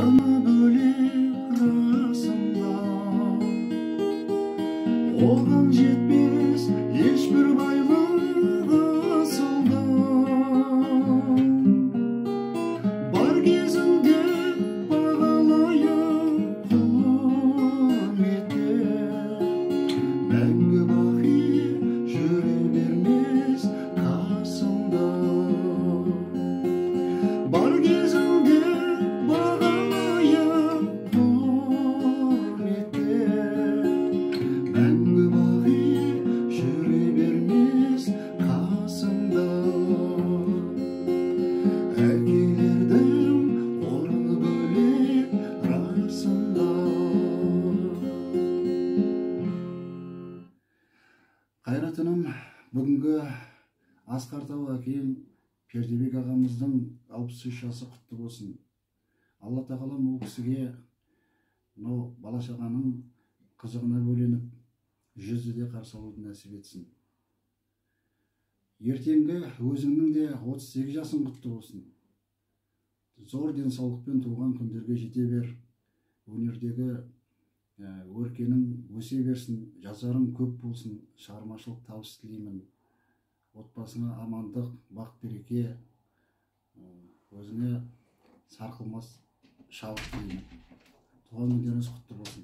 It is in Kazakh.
Barma bölек расында, оған жетпес ешбір байлық асылда. Бар кезінде бағалайық құрметке, мәңгі бақи жүре бермес қасымда. Бар кезінде бағалайық құрметке, мәңгі бақи жүре бермес қасымда. Әкелердің орны бөлек расында. Қайратыным, бүгінгі Асқар Тау әкем Пердебек ағамыздың 63 жасы құтты болсын. Алла тағалам ол кісіге мынау бала-шағаның қызығына бөленіп, жүзді қарсы алуды нәсіп етсін. Ертеңгі өзіңнің де 38 жасың құтты болсын. Зор денсаулықпен туған күндерге жете бер. Өнердегі өркенің өсе берсін, жазарың көп болсын, шығармашылық табыс тілеймін. Отбасыңа амандық, бақ береке, өзіңе сарқылмас шабыт тілеймін. Туған күндеріңіз құтты болсын.